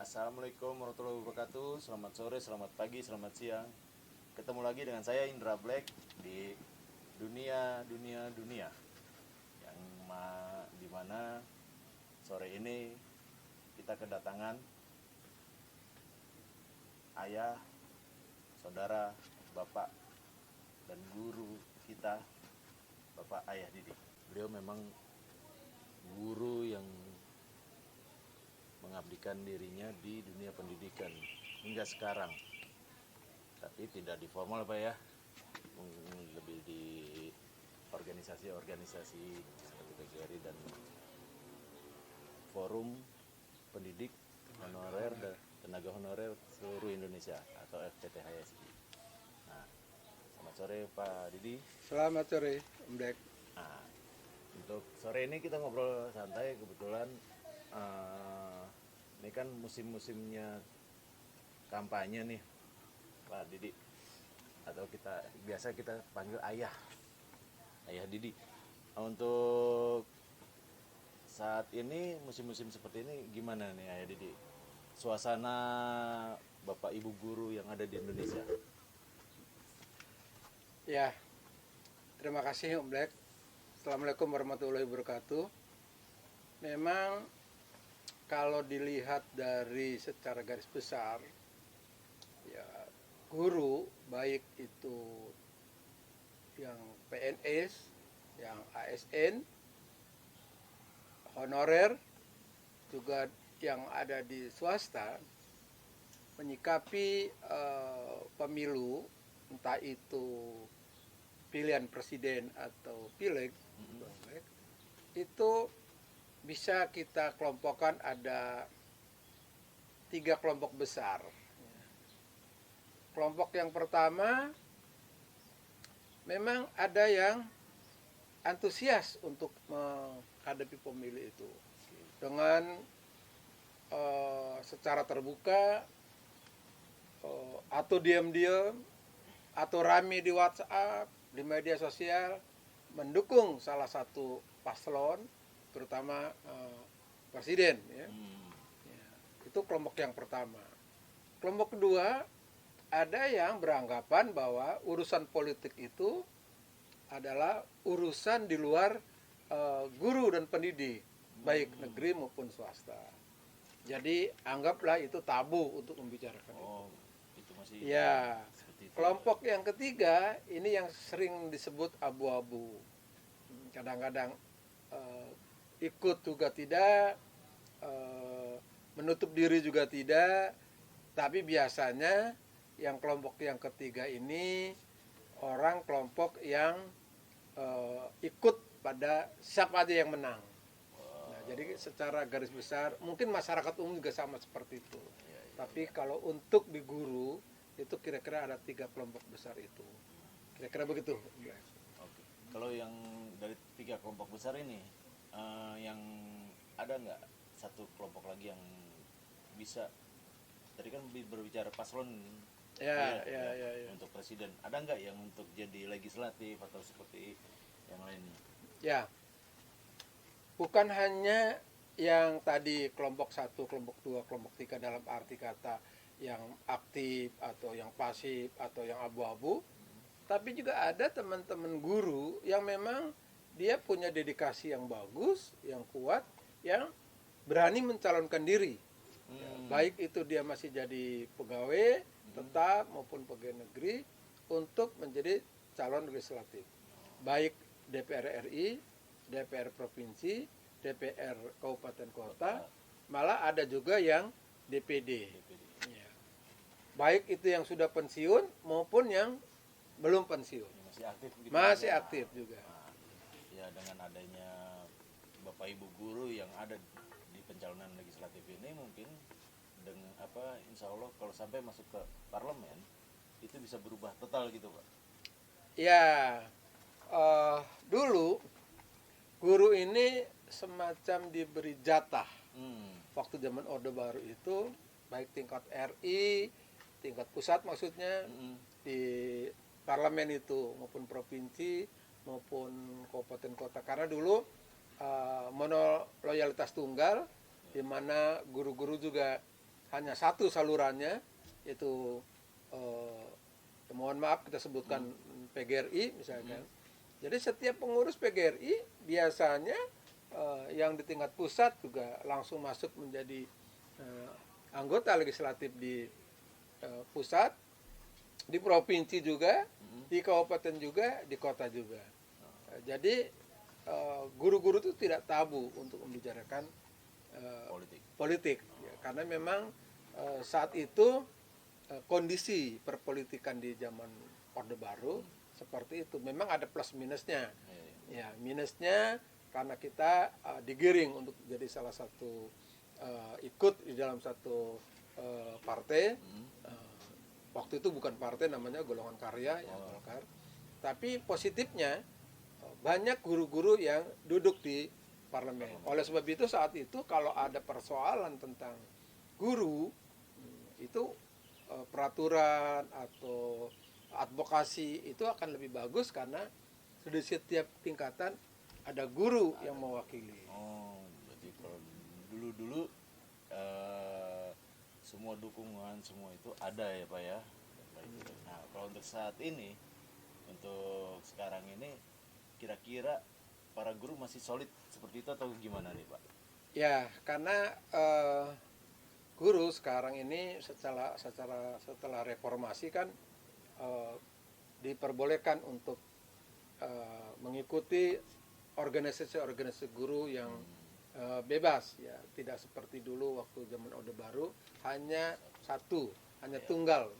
Assalamualaikum warahmatullahi wabarakatuh. Selamat sore, selamat pagi, selamat siang. Ketemu lagi dengan saya Indra Black di dunia yang dimana sore ini kita kedatangan ayah, saudara, bapak, dan guru kita, Bapak Ayah Didi. Beliau memang guru yang mengabdikan dirinya di dunia pendidikan hingga sekarang, tapi tidak di formal Pak ya, lebih di organisasi-organisasi seperti PGRI dan forum pendidik honorer dan tenaga honorer seluruh Indonesia atau FPTHSI. Nah, selamat sore Pak Didi. Selamat sore, Om Dek. Nah, untuk sore ini kita ngobrol santai, kebetulan ini kan musim-musimnya kampanye nih Pak Didi, atau biasa kita panggil Ayah Didi. Untuk saat ini musim-musim seperti ini gimana nih Ayah Didi, suasana Bapak Ibu guru yang ada di Indonesia? Ya, terima kasih Om Dek. Assalamualaikum warahmatullahi wabarakatuh. Memang kalau dilihat dari secara garis besar, ya guru baik itu yang PNS, yang ASN, honorer, juga yang ada di swasta, menyikapi pemilu, entah itu pilihan presiden atau pileg, itu bisa kita kelompokkan ada 3 kelompok besar. Kelompok yang pertama, memang ada yang antusias untuk menghadapi pemilu itu dengan secara terbuka atau diam-diam atau rame di WhatsApp, di media sosial, mendukung salah satu paslon, terutama presiden. Ya. Itu kelompok yang pertama. Kelompok kedua, ada yang beranggapan bahwa urusan politik itu adalah urusan di luar guru dan pendidik, baik negeri maupun swasta. Jadi anggaplah itu tabu untuk membicarakan itu. Itu masih Ya. seperti itu. Kelompok yang ketiga ini yang sering disebut abu-abu. Kadang-kadang ikut juga tidak, menutup diri juga tidak, tapi biasanya yang kelompok yang ketiga ini orang kelompok yang ikut pada siapa aja yang menang. Nah, jadi secara garis besar mungkin masyarakat umum juga sama seperti itu. Tapi kalau untuk di guru itu kira-kira ada 3 kelompok besar itu. Kira-kira begitu. Oke. Kalau yang dari 3 kelompok besar ini, yang ada nggak satu kelompok lagi yang bisa, tadi kan berbicara paslon Ya. untuk presiden, ada nggak yang untuk jadi legislatif atau seperti yang lainnya? Ya, bukan hanya yang tadi kelompok 1, kelompok 2, kelompok 3 dalam arti kata yang aktif atau yang pasif atau yang abu-abu, tapi juga ada teman-teman guru yang memang dia punya dedikasi yang bagus, yang kuat, yang berani mencalonkan diri. Ya, baik itu dia masih jadi pegawai tetap maupun pegawai negeri untuk menjadi calon legislatif. Baik DPR RI, DPR provinsi, DPR kabupaten kota, malah ada juga yang DPD. Ya. Baik itu yang sudah pensiun maupun yang belum pensiun. Masih aktif gitu? Masih aktif juga. Nah, ya dengan adanya Bapak Ibu guru yang ada di pencalonan legislatif ini, mungkin dengan insya Allah kalau sampai masuk ke parlemen itu bisa berubah total gitu Pak. Ya, dulu guru ini semacam diberi jatah. Waktu zaman Orde Baru itu, baik tingkat RI, tingkat pusat maksudnya, di parlemen itu maupun provinsi maupun kabupaten kota, karena dulu mono loyalitas tunggal, di mana guru-guru juga hanya satu salurannya, yaitu mohon maaf kita sebutkan PGRI misalkan. Jadi setiap pengurus PGRI biasanya yang di tingkat pusat juga langsung masuk menjadi anggota legislatif di pusat, di provinsi juga, di kabupaten juga, di kota juga. Jadi guru-guru itu tidak tabu untuk membicarakan politik ya, karena memang saat itu kondisi perpolitikan di zaman Orde Baru seperti itu. Memang ada plus minusnya. Ya, minusnya karena kita digiring untuk jadi salah satu ikut di dalam satu partai. Waktu itu bukan partai, namanya Golongan Karya ya, Golkar. Tapi positifnya banyak guru-guru yang duduk di parlemen. Oleh sebab itu saat itu kalau ada persoalan tentang guru itu peraturan atau advokasi itu akan lebih bagus karena di setiap tingkatan ada guru yang mewakili. Oh, berarti kalau dulu semua dukungan semua itu ada ya Pak ya. Nah kalau untuk saat ini, untuk sekarang ini, kira-kira para guru masih solid seperti itu atau gimana nih Pak? Ya, karena guru sekarang ini setelah reformasi kan diperbolehkan untuk mengikuti organisasi-organisasi guru yang bebas ya, tidak seperti dulu waktu zaman Orde Baru hanya tunggal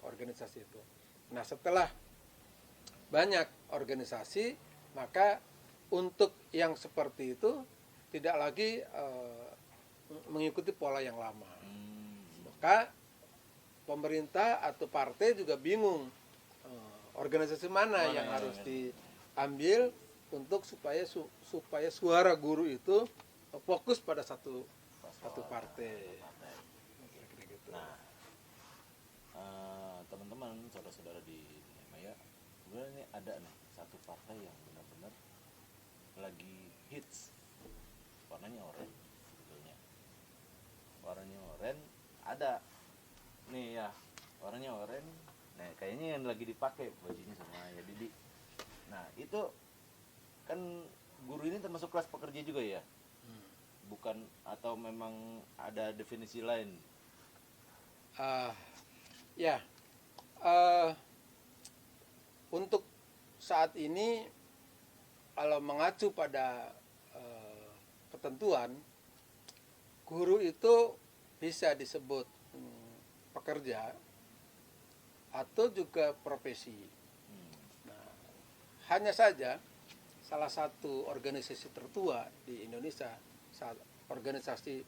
organisasi itu. Nah, setelah banyak organisasi, maka untuk yang seperti itu tidak lagi mengikuti pola yang lama. Maka pemerintah atau partai juga bingung organisasi mana yang harus diambil untuk supaya suara guru itu fokus pada satu partai. Nah, teman-teman, saudara-saudara di Maya, sebenarnya ini ada nih satu partai yang benar-benar lagi hits, warnanya oranye sebetulnya. Warnanya oranye ada nih ya, warnanya oranye. Nah, kayaknya yang lagi dipakai bajunya sama ya Didi. Nah, itu kan guru ini termasuk kelas pekerja juga ya? Bukan, atau memang ada definisi lain? Untuk saat ini kalau mengacu pada ketentuan, guru itu bisa disebut pekerja atau juga profesi. Nah, hanya saja salah satu organisasi tertua di Indonesia, organisasi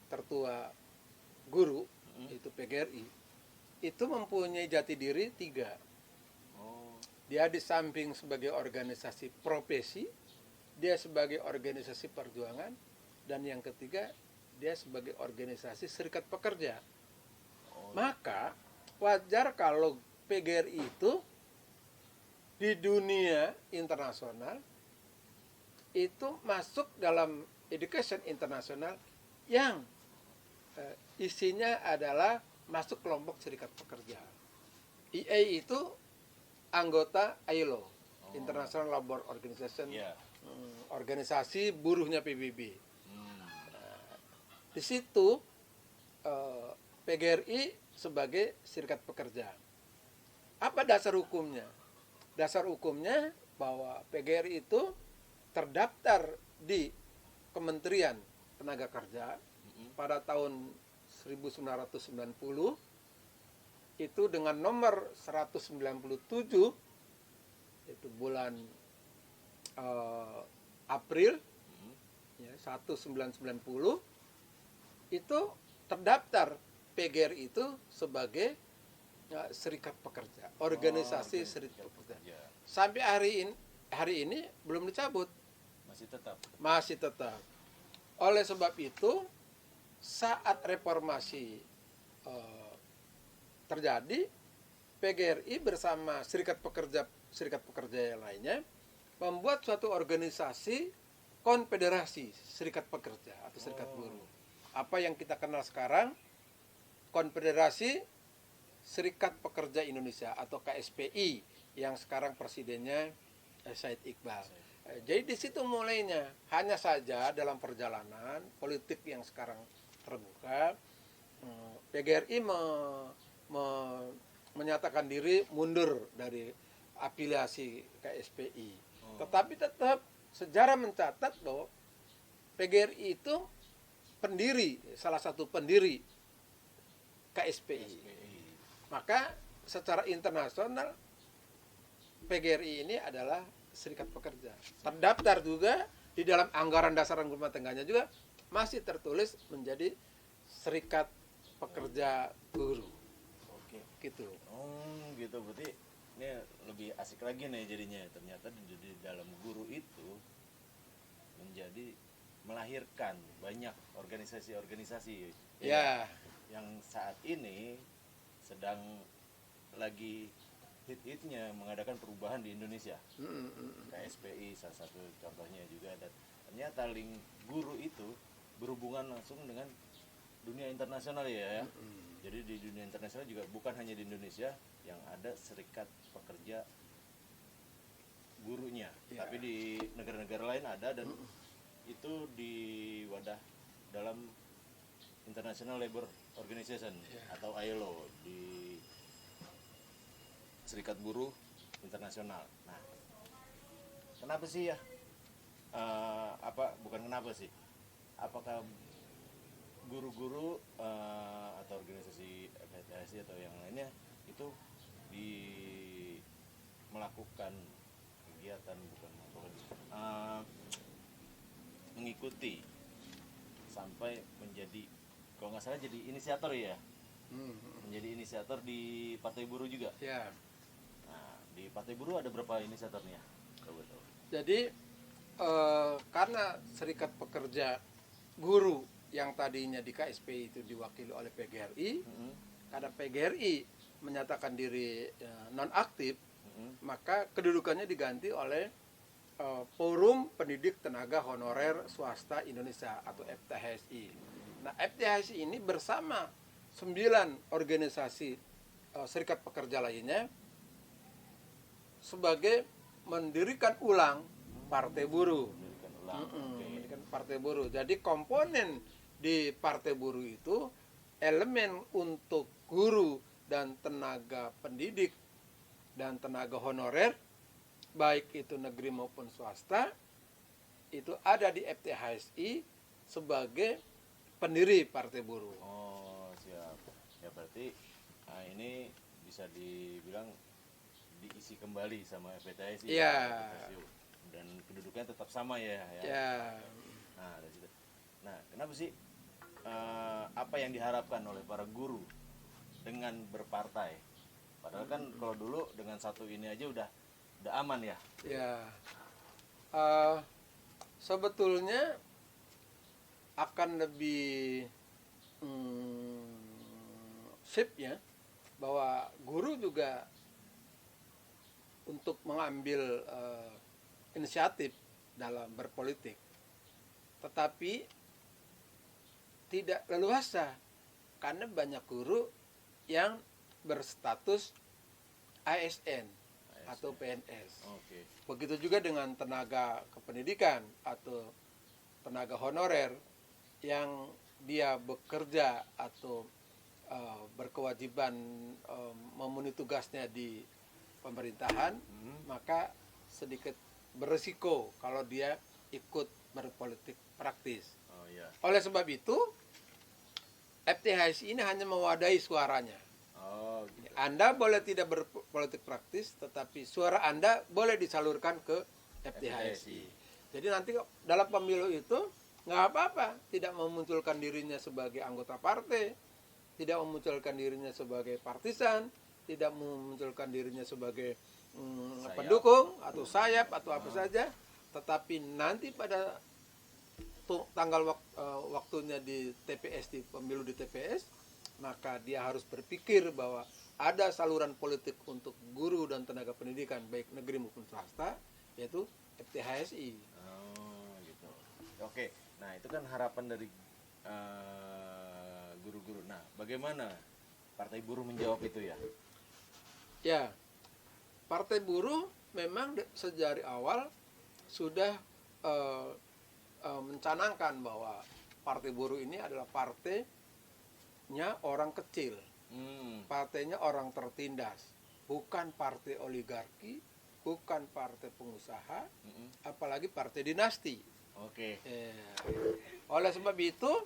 tertua guru, itu PGRI, itu mempunyai jati diri 3. Dia di samping sebagai organisasi profesi, dia sebagai organisasi perjuangan, dan yang ketiga, dia sebagai organisasi serikat pekerja. Maka wajar kalau PGRI itu di dunia internasional itu masuk dalam education internasional yang isinya adalah masuk kelompok serikat pekerja. IA itu anggota ILO, International Labour Organization, organisasi buruhnya PBB. Di situ PGRI sebagai serikat pekerja. Apa dasar hukumnya? Dasar hukumnya bahwa PGRI itu terdaftar di Kementerian Tenaga Kerja pada tahun 1990 itu dengan nomor 197 itu bulan April ya, 1990 itu terdaftar PGRI itu sebagai serikat pekerja, organisasi serikat pekerja. Sampai hari ini belum dicabut. Masih tetap. Oleh sebab itu saat reformasi terjadi, PGRI bersama serikat pekerja yang lainnya membuat suatu organisasi konfederasi serikat pekerja atau serikat buruh. Apa yang kita kenal sekarang Konfederasi Serikat Pekerja Indonesia atau KSPI yang sekarang presidennya Said Iqbal. Jadi di situ mulainya. Hanya saja dalam perjalanan politik yang sekarang terbuka, PGRI menyatakan diri mundur dari afiliasi KSPI. Tetapi tetap sejarah mencatat bahwa PGRI itu salah satu pendiri KSPI. Maka secara internasional PGRI ini adalah serikat pekerja. Terdaftar juga di dalam anggaran dasar rumah tangganya juga masih tertulis menjadi serikat pekerja guru. Oke. Gitu. Gitu, berarti ini lebih asik lagi nih jadinya. Ternyata di dalam guru itu menjadi melahirkan banyak organisasi-organisasi Ya. yang saat ini sedang lagi hit-hitnya mengadakan perubahan di Indonesia. KSPI salah satu contohnya juga, dan ternyata link guru itu berhubungan langsung dengan dunia internasional ya. Jadi di dunia internasional juga bukan hanya di Indonesia yang ada serikat pekerja gurunya, tapi di negara-negara lain ada, dan itu di wadah dalam International Labour Organization atau ILO, di Serikat Buruh Internasional. Nah, kenapa sih ya? Bukan kenapa sih? Apakah guru-guru atau organisasi FHSI atau yang lainnya itu melakukan kegiatan mengikuti sampai menjadi, kalau nggak salah jadi inisiator ya, menjadi inisiator di Partai Buruh juga. Ya. Nah, di Partai Buruh ada berapa inisiatornya? Jadi karena serikat pekerja guru yang tadinya di KSPI itu diwakili oleh PGRI, karena PGRI menyatakan diri nonaktif, maka kedudukannya diganti oleh Forum Pendidik Tenaga Honorer Swasta Indonesia atau FTHSI. Nah, FTHSI ini bersama 9 organisasi serikat pekerja lainnya sebagai mendirikan ulang Partai Buruh. Mendirikan Partai Buruh. Jadi komponen di Partai Buruh itu elemen untuk guru dan tenaga pendidik dan tenaga honorer, baik itu negeri maupun swasta, itu ada di FTHSI sebagai pendiri Partai Buruh. Oh, siap. Ya berarti ini bisa dibilang diisi kembali sama FPTSI. Iya. Dan kedudukannya tetap sama ya. Ya. Nah, dari situ. Nah, kenapa sih apa yang diharapkan oleh para guru dengan berpartai? Padahal kan kalau dulu dengan satu ini aja udah aman ya. Ya. Sebetulnya akan lebih sip ya, bahwa guru juga untuk mengambil inisiatif dalam berpolitik, tetapi tidak leluasa karena banyak guru yang berstatus ASN atau PNS. Oke. Begitu juga dengan tenaga kependidikan atau tenaga honorer yang dia bekerja atau berkewajiban memenuhi tugasnya di pemerintahan, maka sedikit beresiko kalau dia ikut berpolitik praktis. Oh iya. Oleh sebab itu, FTHSI ini hanya mewadahi suaranya. Oh, gitu. Anda boleh tidak berpolitik praktis, tetapi suara Anda boleh disalurkan ke FTHSI. Jadi nanti dalam pemilu itu nggak apa-apa, tidak memunculkan dirinya sebagai anggota partai, tidak memunculkan dirinya sebagai partisan, tidak memunculkan dirinya sebagai pendukung atau sayap atau apa saja, tetapi nanti pada tanggal waktunya di TPS, di pemilu di TPS, maka dia harus berpikir bahwa ada saluran politik untuk guru dan tenaga pendidikan baik negeri maupun swasta, yaitu FTHSI. Oh, gitu. Oke. Nah, itu kan harapan dari guru-guru. Nah, bagaimana Partai Buruh menjawab itu ya? Ya, Partai Buruh memang sejak awal sudah mencanangkan bahwa Partai Buruh ini adalah partainya orang kecil, partainya orang tertindas, bukan partai oligarki, bukan partai pengusaha, apalagi partai dinasti. Oke. Oleh sebab itu,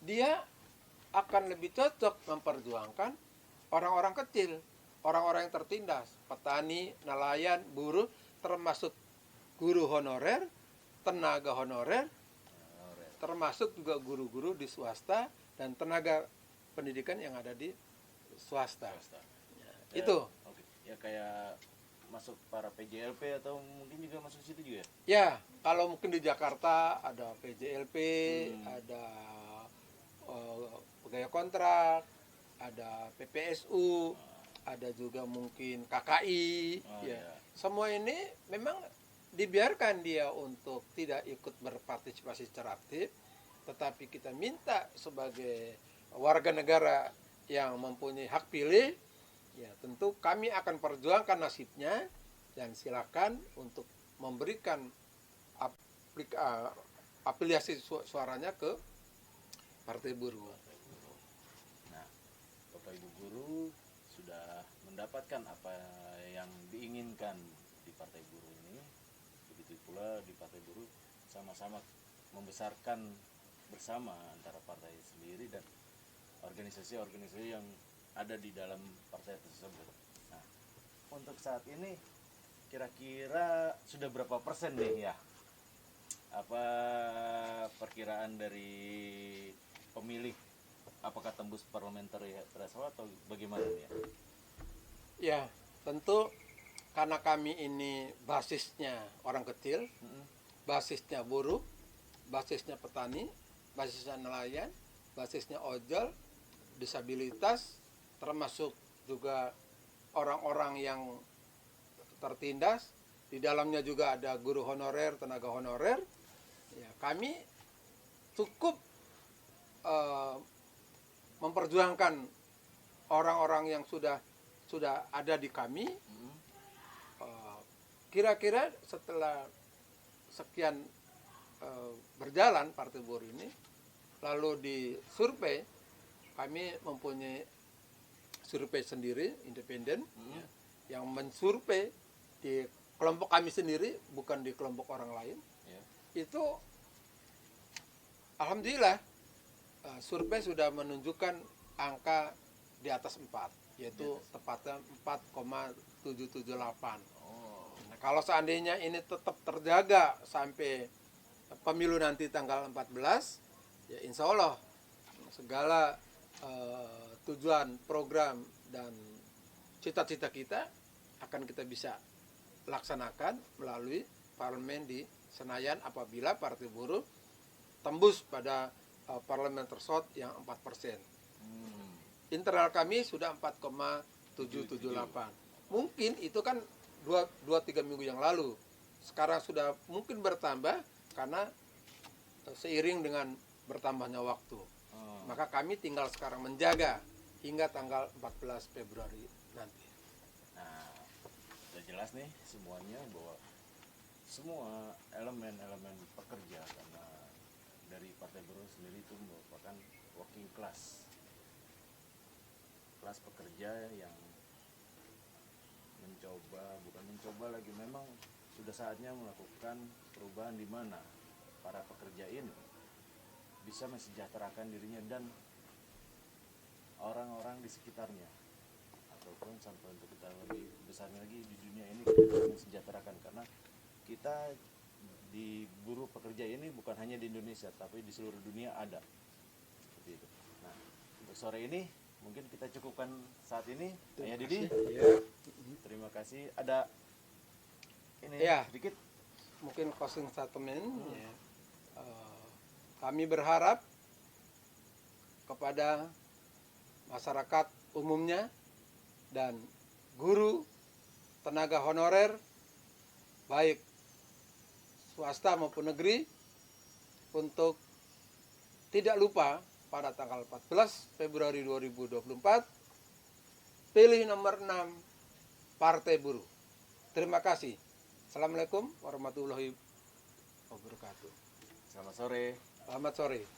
dia akan lebih cocok memperjuangkan orang-orang kecil, orang-orang yang tertindas, petani, nelayan, buruh, termasuk guru honorer, tenaga honorer, termasuk juga guru-guru di swasta dan tenaga pendidikan yang ada di swasta. Ya, Itu. Oke. Ya kayak masuk para PJLP atau mungkin juga masuk situ juga. Ya, kalau mungkin di Jakarta ada PJLP, ada pegawai kontrak, ada PPSU, ada juga mungkin KKI. Ya. Semua ini memang dibiarkan dia untuk tidak ikut berpartisipasi secara aktif, tetapi kita minta sebagai warga negara yang mempunyai hak pilih, ya tentu kami akan perjuangkan nasibnya dan silakan untuk memberikan afiliasi suaranya ke Partai Buruh. Nah, Bapak Ibu guru sudah mendapatkan apa yang diinginkan di Partai Buruh ini. Begitu pula di Partai Buruh sama-sama membesarkan bersama antara partai sendiri dan organisasi-organisasi yang ada di dalam partai tersebut. Nah, untuk saat ini kira-kira sudah berapa persen nih ya? Apa perkiraan dari pemilih? Apakah tembus parliamentary threshold atau bagaimana nih ya? Ya, tentu karena kami ini basisnya orang kecil, basisnya buruh, basisnya petani, basisnya nelayan, basisnya ojol, disabilitas, termasuk juga orang-orang yang tertindas, di dalamnya juga ada guru honorer, tenaga honorer. Ya, kami cukup memperjuangkan orang-orang yang sudah ada di kami. Kira-kira setelah sekian berjalan Partai Buruh ini, lalu disurvei, kami mempunyai survei sendiri independen yang mensurvei di kelompok kami sendiri, bukan di kelompok orang lain. Itu alhamdulillah survei sudah menunjukkan angka di atas 4, yaitu tepatnya 4,778. Nah, kalau seandainya ini tetap terjaga sampai pemilu nanti tanggal 14, ya insya Allah segala tujuan, program, dan cita-cita kita akan kita bisa laksanakan melalui parlemen di Senayan apabila Partai Buruh tembus pada parlemen threshold yang 4%. Internal kami sudah 4,778. Mungkin itu kan 2-3 minggu yang lalu. Sekarang sudah mungkin bertambah karena seiring dengan bertambahnya waktu. Maka kami tinggal sekarang menjaga hingga tanggal 14 Februari nanti. Nah, sudah jelas nih semuanya bahwa semua elemen-elemen pekerja, karena dari Partai Buruh sendiri itu merupakan working class, kelas pekerja yang bukan mencoba lagi, memang sudah saatnya melakukan perubahan di mana para pekerja ini bisa mensejahterakan dirinya dan orang-orang di sekitarnya, ataupun sampai untuk kita lebih besarnya lagi di dunia ini kita mensejahterakan, karena kita di buruh pekerja ini bukan hanya di Indonesia tapi di seluruh dunia ada seperti itu. Nah, untuk sore ini mungkin kita cukupkan saat ini. Ayah Didi, terima kasih. Ada ini sedikit mungkin closing statement. Kami berharap kepada masyarakat umumnya dan guru, tenaga honorer, baik swasta maupun negeri, untuk tidak lupa pada tanggal 14 Februari 2024. Pilih nomor 6, Partai Buruh. Terima kasih. Assalamualaikum warahmatullahi wabarakatuh. Selamat sore. Selamat sore.